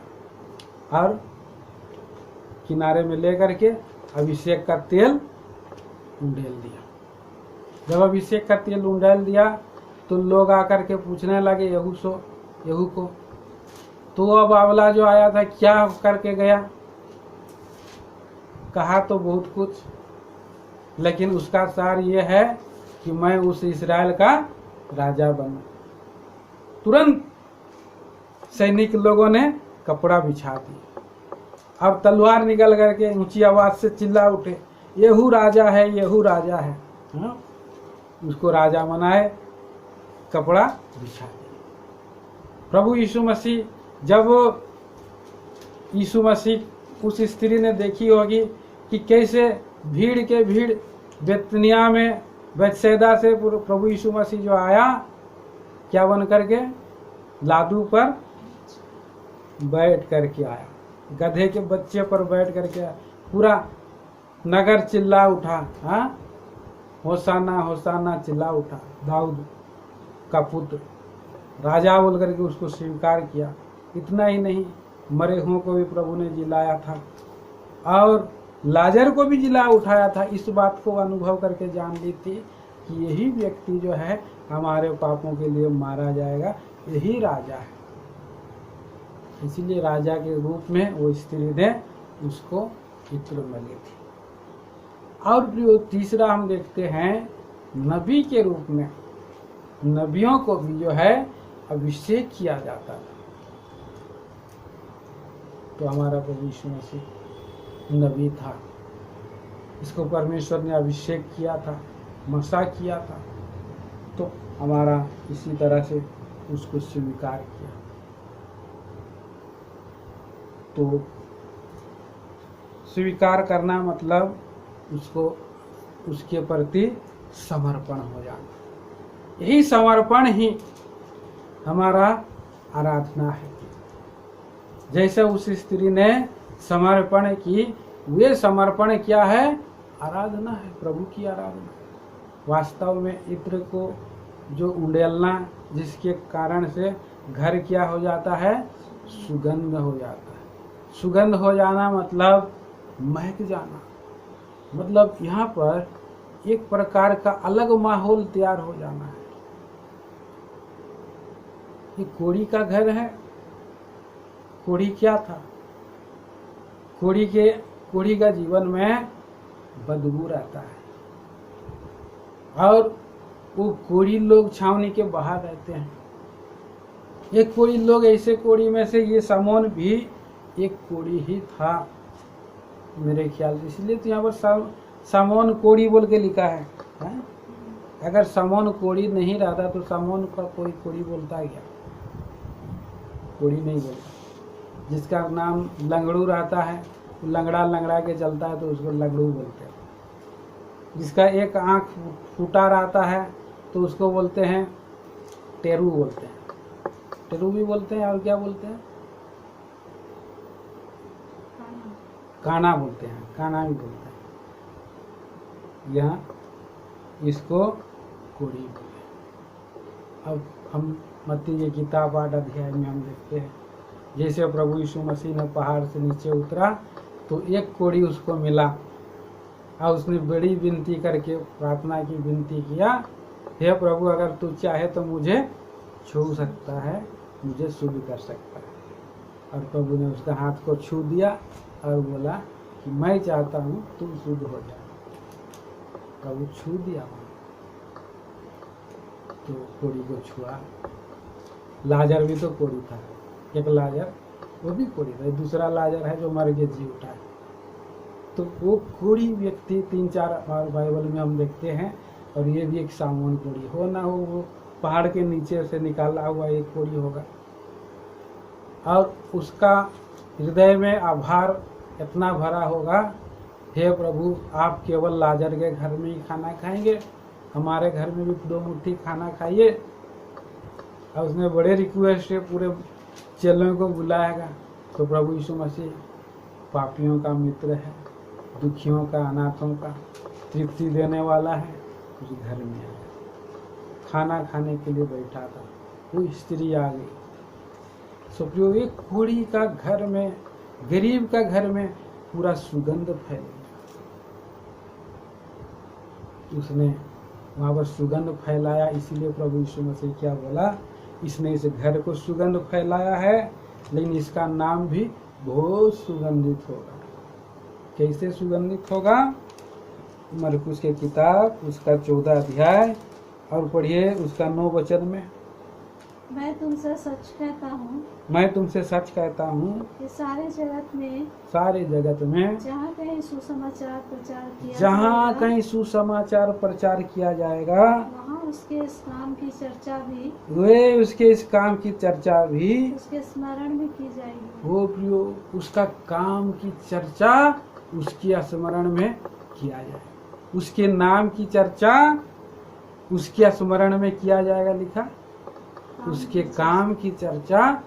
और किनारे में लेकर के अभिषेक का तेल उंडेल दिया। जब अभिषेक का तेल उंडेल दिया तो लोग आकर के पूछने लगे यहू को, तो अब बावला जो आया था क्या करके गया? कहा तो बहुत कुछ, लेकिन उसका सार ये है कि मैं उस इस्राएल का राजा बनूं। तुरंत सैनिक लोगों ने कपड़ा बिछा दिया और तलवार निकल करके ऊंची आवाज से चिल्ला उठे, यहू राजा है, यहू राजा है। उसको राजा बनाए, कपड़ा बिछा दिया। प्रभु यीशु मसीह, जब यीशु मसीह उस स्त्री ने देखी होगी कि कैसे भीड़ के भीड़ बेतनिया में बैतसैदा से प्रभु यीशु मसीह जो आया, क्या बन करके? लादू पर बैठ करके आया, गधे के बच्चे पर बैठ करके आया। पूरा नगर चिल्ला उठा, हाँ, होसाना होसाना चिल्ला उठा। दाऊद का पुत्र राजा बोल करके उसको स्वीकार किया। इतना ही नहीं, मरे हुओं को भी प्रभु ने जिलाया था और लाजर को भी जिला उठाया था। इस बात को अनुभव करके जान ली थी कि यही व्यक्ति जो है हमारे पापों के लिए मारा जाएगा, यही राजा है। इसीलिए राजा के रूप में वो स्त्री ने उसको इत्र मिली थी। और जो तीसरा हम देखते हैं, नबी के रूप में नबियों को भी जो है अभिषेक किया जाता था। तो हमारा प्रभु यीशु मसीह नबी था, इसको परमेश्वर ने अभिषेक किया था, मसा किया था, तो हमारा इसी तरह से उसको स्वीकार किया। तो स्वीकार करना मतलब उसको उसके प्रति समर्पण हो जाना। यही समर्पण ही हमारा आराधना है। जैसे उस स्त्री ने समर्पण की, वे समर्पण क्या है? आराधना है, प्रभु की आराधना। वास्तव में इत्र को जो उंडेलना, जिसके कारण से घर क्या हो जाता है, सुगंध हो जाता है। सुगंध हो जाना मतलब महक जाना, मतलब यहाँ पर एक प्रकार का अलग माहौल तैयार हो जाना है। ये कोढ़ी का घर है। कोढ़ी क्या था? कोढ़ी का जीवन में बदबू रहता है, और वो कोढ़ी लोग छावनी के बाहर रहते हैं। एक कोढ़ी लोग, ऐसे कोढ़ी में से ये समोन भी एक कोढ़ी ही था मेरे ख्याल से, इसलिए तो यहाँ पर समोन कोढ़ी बोल के लिखा है। अगर समोन कोढ़ी नहीं रहता तो समोन का कोई कोढ़ी बोलता है क्या? कोढ़ी नहीं बोलता। जिसका नाम लंगड़ू रहता है, लंगड़ा के चलता है तो उसको लंगड़ू बोलते हैं। जिसका एक आंख फूटा रहता है तो उसको बोलते हैं टेरू बोलते हैं। टेरू भी बोलते हैं, और क्या बोलते हैं? काना बोलते हैं, काना भी बोलते हैं। यहाँ इसको कोढ़ी बोलते हैं। अब हम मत्ती की किताब 8 अध्याय में हम देखते हैं, जैसे प्रभु यीशु मसीह ने पहाड़ से नीचे उतरा तो एक कोढ़ी उसको मिला, और उसने बड़ी विनती करके प्रार्थना की, विनती किया, हे प्रभु अगर तू चाहे तो मुझे छू सकता है, मुझे शुद्ध कर सकता है। और प्रभु ने उसका हाथ को छू दिया और बोला कि मैं चाहता हूँ तुम शुद्ध हो जाए। प्रभु छू दिया, तो कोढ़ी को छुआ। लाजर भी तो कोढ़ी था, एक लाजर वो भी कोढ़ी था, दूसरा लाजर है जो मर के जी उठा है। तो वो कोढ़ी व्यक्ति 3-4 बार बाइबल में हम देखते हैं, और ये भी एक सामोन कोढ़ी हो ना हो, वो पहाड़ के नीचे से निकाला हुआ एक कोढ़ी होगा, और उसका हृदय में आभार इतना भरा होगा, हे प्रभु आप केवल लाजर के घर में ही खाना खाएंगे, हमारे घर में भी 2 मुट्ठी खाना खाइए। और उसने बड़े रिक्वेस्ट से पूरे चेलों को बुलाएगा। तो प्रभु यीशु मसीह पापियों का मित्र है, दुखियों का, अनाथों का तृप्ति देने वाला है। उस घर में आया, खाना खाने के लिए बैठा था, वो स्त्री आ गई। सो प्रियो, एक कोढ़ी का घर में, गरीब का घर में पूरा सुगंध फैल गया। उसने वहाँ पर सुगंध फैलाया, इसीलिए प्रभु यीशु मसीह क्या बोला, इसने इस घर को सुगंध फैलाया है, लेकिन इसका नाम भी बहुत सुगंधित होगा। कैसे सुगंधित होगा? मरकुस के किताब उसका 14 अध्याय और पढ़िए उसका 9 वचन में। मैं तुमसे सच कहता हूँ, मैं तुमसे सच कहता हूँ कि सारे जगत में जहाँ कहीं सुसमाचार प्रचार किया जाएगा, वहाँ उसके इस काम की चर्चा भी उसके स्मरण में की जाएगी। वो प्रियो, उसका काम की चर्चा उसके स्मरण में किया जाएगा, उसके नाम की चर्चा उसके स्मरण में किया जाएगा। लिखा, उसके काम की चर्चा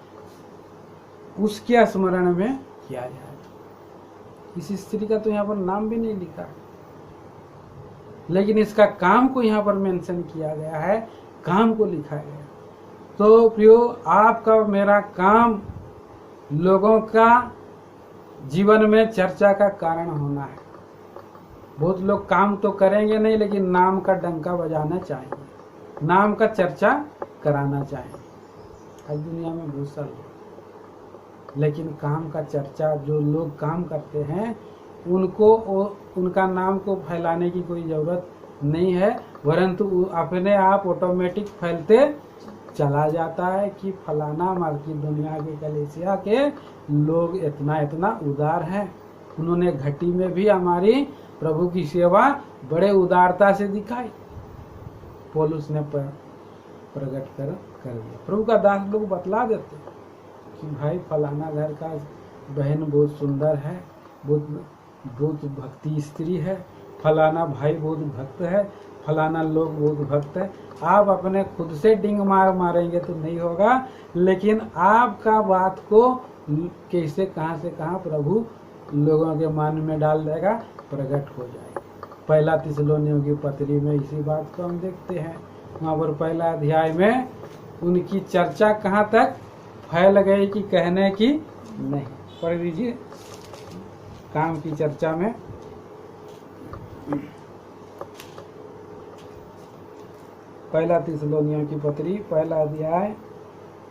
उसके स्मरण में किया जाएगा। इस स्त्री का तो यहाँ पर नाम भी नहीं लिखा, लेकिन इसका काम को यहाँ पर मेंशन किया गया है, काम को लिखा गया। तो प्रियो, आपका मेरा काम लोगों का जीवन में चर्चा का कारण होना है। बहुत लोग काम तो करेंगे नहीं, लेकिन नाम का डंका बजाना चाहिए, नाम का चर्चा कराना चाहिए। आज दुनिया में बहुत सारे लोग, लेकिन काम का चर्चा जो लोग काम करते हैं उनको उनका नाम को फैलाने की कोई ज़रूरत नहीं है, परंतु अपने आप ऑटोमेटिक फैलते चला जाता है कि फलाना मार्की दुनिया के कलीसिया के लोग इतना उदार हैं, उन्होंने घटी में भी हमारी प्रभु की सेवा बड़े उदारता से दिखाई। पौलुस ने प्रकट कर दिया। प्रभु का दास लोग बतला देते कि भाई फलाना घर का बहन बहुत सुंदर है, बहुत भक्ति स्त्री है, फलाना भाई बहुत भक्त है, फलाना लोग बहुत भक्त है। आप अपने खुद से डिंग मारेंगे तो नहीं होगा, लेकिन आपका बात को कैसे कहाँ से कहाँ प्रभु लोगों के मन में डाल देगा, प्रकट हो जाएगा। पहला थिस्सलुनीयों की पत्री में इसी बात को हम देखते हैं। वहाँ पर पहला अध्याय में उनकी चर्चा कहाँ तक फैल गई कि कहने की नहीं। पढ़ लीजिए काम की चर्चा में। पहला थिस्सलुनीयों की पत्री पहला अध्याय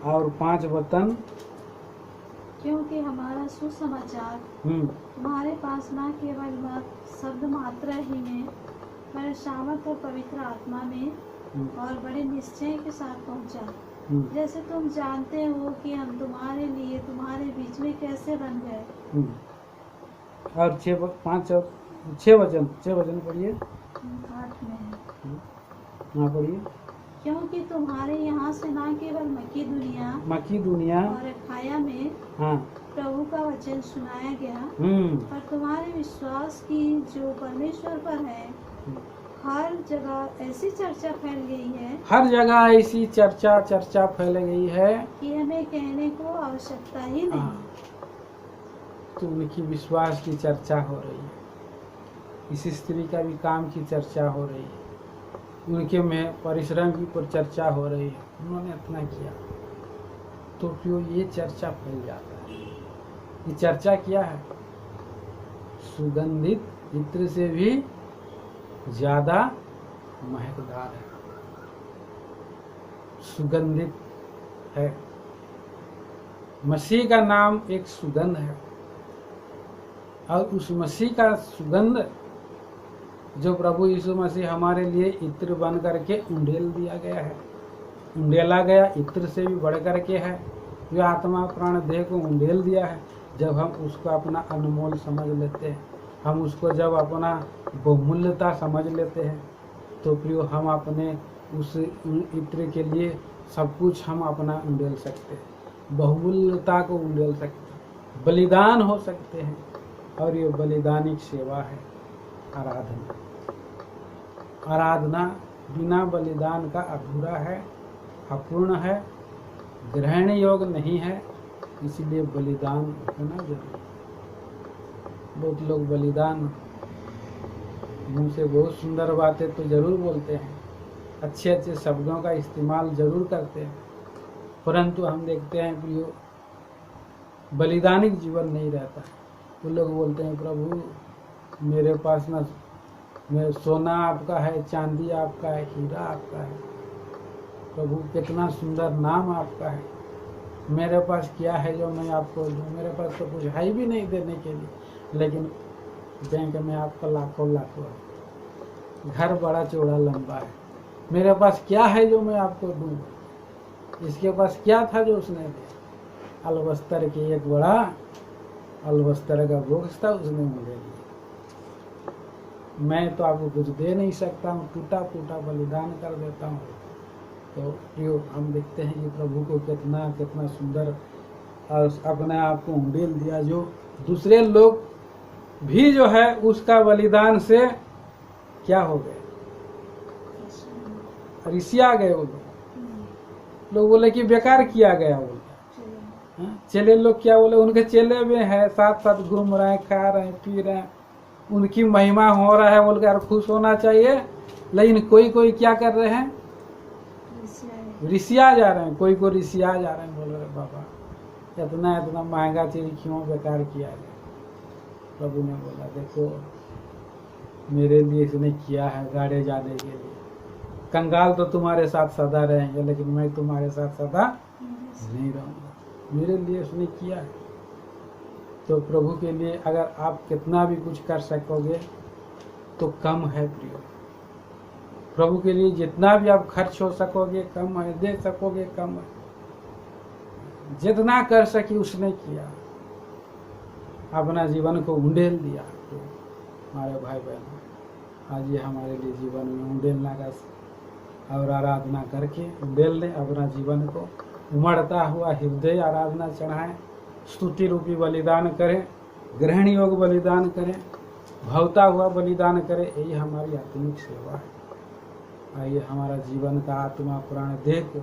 और 5 वचन। क्योंकि हमारा सुसमाचार तुम्हारे पास न केवल शब्द मात्र ही में पर सामर्थ और पवित्र आत्मा में और बड़े निश्चय के साथ पहुंचा, जैसे तुम जानते हो कि हम तुम्हारे लिए तुम्हारे बीच में कैसे बन गए। और 6 वचन पढ़िए। 8 में है। हाँ पढ़िए। क्योंकि तुम्हारे यहाँ से न केवल मकीदुनिया और अखाया में हाँ प्रभु का वचन सुनाया गया, पर तुम्हारे विश्वास की जो परमेश्वर पर है हर जगह ऐसी चर्चा फैल गई है। हर जगह ऐसी चर्चा फैल गई है कि हमें कहने को आवश्यकता ही नहीं। तो उनकी विश्वास की चर्चा हो रही है, इस स्त्री का भी काम की चर्चा हो रही है, उनके में परिश्रम की पर चर्चा हो रही है, उन्होंने इतना किया तो क्यों ये चर्चा फैल जाता है। ये चर्चा क्या है? सुगंधित इत्र से भी ज्यादा महकदार है, सुगंधित है। मसीह का नाम एक सुगंध है और उस मसीह का सुगंध जो प्रभु यीशु मसीह हमारे लिए इत्र बन करके उंडेल दिया गया है, उंडेला गया इत्र से भी बढ़ करके है, जो आत्मा प्राण देह को उंडेल दिया है। जब हम उसको अपना अनमोल समझ लेते हैं, हम उसको जब अपना बहुमूल्यता समझ लेते हैं, तो प्रियो हम अपने उस इत्र के लिए सब कुछ हम अपना उंडेल सकते हैं, बहुमूल्यता को उंडेल सकते हैं, बलिदान हो सकते हैं। और ये बलिदानिक सेवा है आराधना। आराधना बिना बलिदान का अधूरा है, अपूर्ण है, ग्रहण योग्य नहीं है, इसलिए बलिदान होना जरूरी। बहुत लोग बलिदान मुंह से बहुत सुंदर बातें तो जरूर बोलते हैं, अच्छे अच्छे शब्दों का इस्तेमाल जरूर करते हैं, परंतु हम देखते हैं प्रियो बलिदानिक जीवन नहीं रहता। वो लोग बोलते हैं प्रभु मेरे पास ना मेरे सोना आपका है, चांदी आपका है, हीरा आपका है, प्रभु कितना सुंदर नाम आपका है, मेरे पास क्या है जो मैं आपको दूं? मेरे पास तो कुछ है भी नहीं देने के लिए, लेकिन बैंक में आपका लाखों है, घर बड़ा चौड़ा लंबा है, मेरे पास क्या है जो मैं आपको दूं? इसके पास क्या था जो उसने दिया? अलबस्तर के एक बड़ा अलबस्तर का बोक्स था, उसने मुझे दिया। मैं तो आपको कुछ दे नहीं सकता हूँ, टूटा फूटा बलिदान कर देता हूँ। तो प्रियो हम देखते हैं कि प्रभु को कितना कितना सुंदर अपने आप को उंडेल दिया, जो दूसरे लोग भी जो है उसका बलिदान से क्या हो गए, रिसिया गए। वो लोग बोले कि बेकार किया गया। वो चेले लोग क्या बोले, उनके चेले भी हैं, साथ साथ घूम रहे हैं, खा रहे हैं, पी रहे हैं, उनकी महिमा हो रहा है, बोल कर खुश होना चाहिए। लेकिन कोई कोई क्या कर रहे हैं, रिसिया जा रहे हैं, कोई को रिसिया जा रहे हैं, बोल रहे बाबा इतना इतना महंगा चीज क्यों बेकार किया गया। प्रभु ने बोला देखो मेरे लिए इसने किया है गाड़े जाने के लिए, कंगाल तो तुम्हारे साथ सदा रहेंगे, लेकिन मैं तुम्हारे साथ सदा नहीं रहूंगा, मेरे लिए उसने किया है। तो प्रभु के लिए अगर आप कितना भी कुछ कर सकोगे तो कम है प्रियो। प्रभु के लिए जितना भी आप खर्च हो सकोगे कम है, दे सकोगे कम है। जितना कर सकी उसने किया, अपना जीवन को उंडेल दिया। तो हमारे भाई बहन आज ये हमारे लिए जीवन में उंडेलना का और आराधना करके उंडेल दें, अपना जीवन को उमड़ता हुआ हृदय आराधना चढ़ाएं, स्तुति रूपी बलिदान करें, ग्रहण योग बलिदान करें, भवता हुआ बलिदान करें। यही हमारी आत्मिक सेवा है। आइए हमारा जीवन का आत्मा प्राण देह को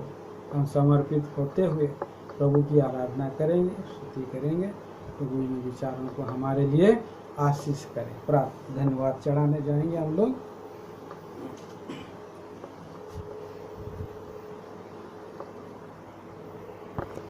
हम समर्पित होते हुए प्रभु की आराधना करेंगे, स्तुति करेंगे। प्रभु इन विचारों को हमारे लिए आशीष करे। प्राप्त धन्यवाद चढ़ाने जाएंगे हम लोग।